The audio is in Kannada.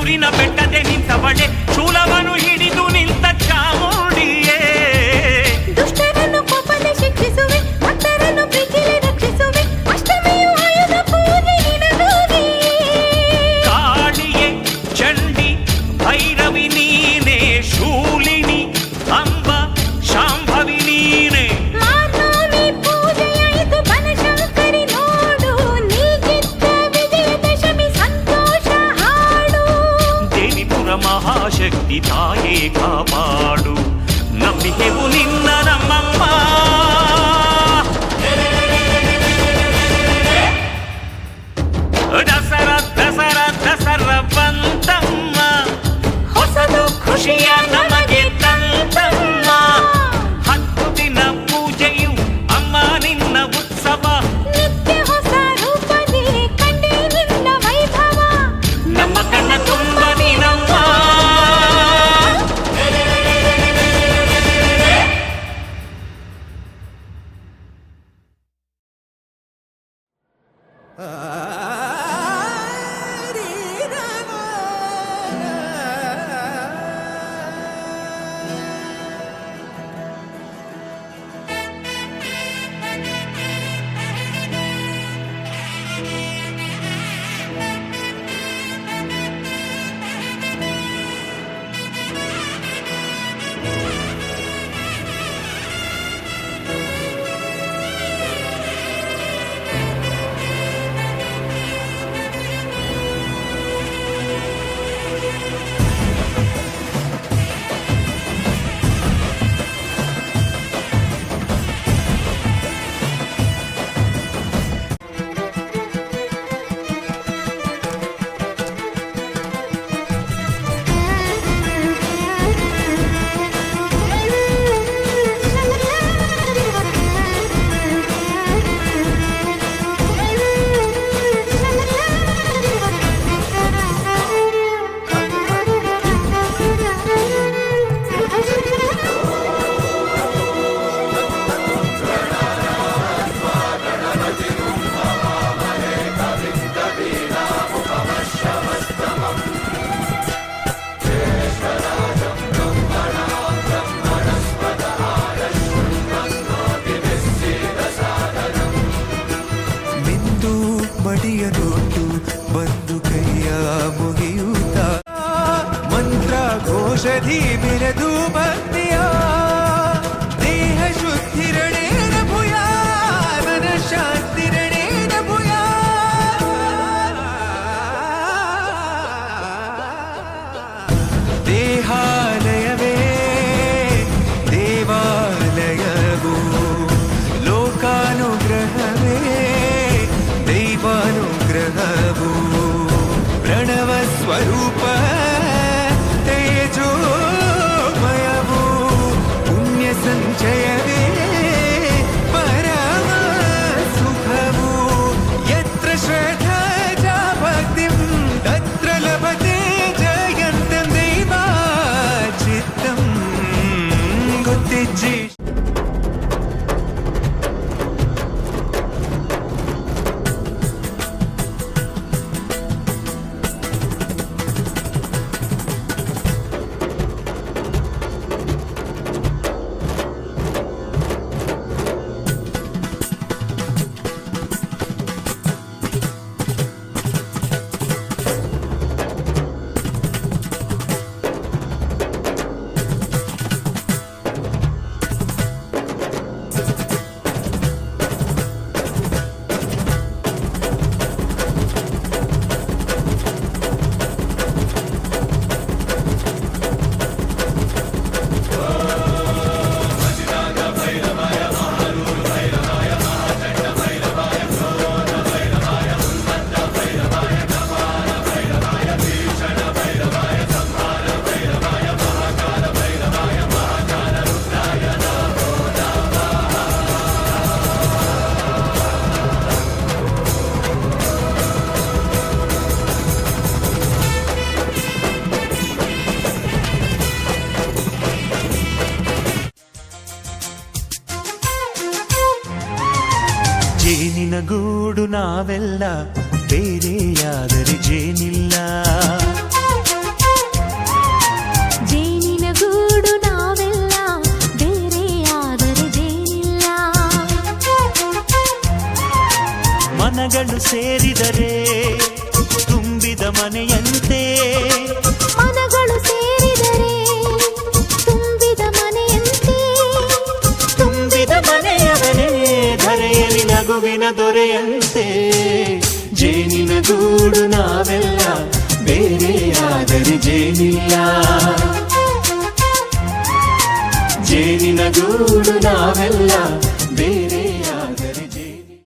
ಬಿರುಲಿನ ಬೆಟ್ಟದೆ ನಿಂತವಳೆ, ಶೂಲವನ್ನು ಹಿಡಿದು ನಿಂತ ಚಾಮುಂಡಿಯೇ. ದುಷ್ಟರನ್ನು ಕೋಪಲೆ ಶಿಕ್ಷಿಸುವೆ, ಭಕ್ತರನ್ನು ಪ್ರೀತಿಲಿ ರಕ್ಷಿಸುವೆ, ಅಷ್ಟಮಿಯು ಆಯುಧ ಪೂಜೆ ನಿನಗಾಗಿಯೇ. ಕಾಳಿಯೇ ಚಂಡಿ ಭೈರವಿ ನೀನೇ, ಶೂಲಿನಿ ಅಂಬ ಶಾಂಭವಿ ನೀನೇ. ಮಾರ್ನವಮಿ ಪೂಜೆಯಾಯಿತು ಬನಶಂಕರಿ ನೋಡು, ನೀ ಗೆದ್ದ ವಿಜಯದಶಮಿ ಸಂತೋಷ ಹಾಡು. ದೇವಿಪುರ ಮಹಾಶಕ್ತಿ ತಾಯೇ ಕಾಪಾಡು, ನಂಬಿಕೆವು ನಿನ್ನ ನಮ್ಮಮ್ಮ. ದಸರಾ ದಸರಾ ದಸರಾ ಬಂತಮ್ಮ, ಹೊಸದು ಖುಷಿಯ ನಮಗೆ ತಂತಮ್ಮ. 10 ದಿನ ಪೂಜೆಯು ಅಮ್ಮ ನಿನ್ನ ಉತ್ಸವ, ನಿತ್ಯ ಹೊಸ ರೂಪದಿ ಕಂಡೆ ನಿನ್ನ ವೈಭವ. ನಮ್ಮ ಕಣ್ಣ ತುಂಬ ನೀನಮ್ಮ. ಮಡಿಯನೊಟ್ಟು ಬಂದು ಕೈಯ ಮುಗಿಯುತ್ತ ಮಂತ್ರ ಘೋಷಧಿ ಮೆರೆದು ಭಕ್ತಿಯ ದೇಹ ಶುದ್ಧಿರಣೇನ ಭೂಯ ಮನ ಶಾಂತಿರಣೇನ ಭೂಯ. ದೇಹಾಲಯವೇ ದೇವಾಲಯವು, ಲೋಕಾನುಗ್ರಹವೇ ದೈವಾನುಗ್ರಹವು, ಪ್ರಣವ ಸ್ವರೂಪ ತೇಜೋಮಯವು, ಪುಣ್ಯ ಸಂಚಯವೇ ಪರಮ ಸುಖವು. ಯತ್ರ ಶ್ರದ್ಧಾ ಚ ಭಕ್ತಿಂ ತತ್ರ ಲಭತೆ ಜಯಂತಂ ದೈವಾಚಿತ್ತಂ. ಗೊತ್ತಿಜ್ಜಿ ಜೇನಿನ ಗೂಡು ನಾವೆಲ್ಲ ಬೇರೆಯಾದರೆ ಜೇನಿಲ್ಲ. ಮನಗಳು ಸೇರಿದರೆ ತುಂಬಿದ ಮನೆಯಂತೆ. ಮನಗಳು ಸೇರಿದರೆ ತುಂಬಿದ ಮನೆಯಂತೆ. ತುಂಬಿದ ಮನೆಯವರೇ ಧರೆಯಲ್ಲಿ ನಗುವಿನ ದೊರೆಯಂತೆ. ಜೇನಿನ ಗೂಡು ನಾವೆಲ್ಲ ಬೇರೆಯಾದರೆ ಜೇನಿಲ್ಲ. ಜೇನಿನ ಗೂಡು ನಾವೆಲ್ಲ ಬೇರೆ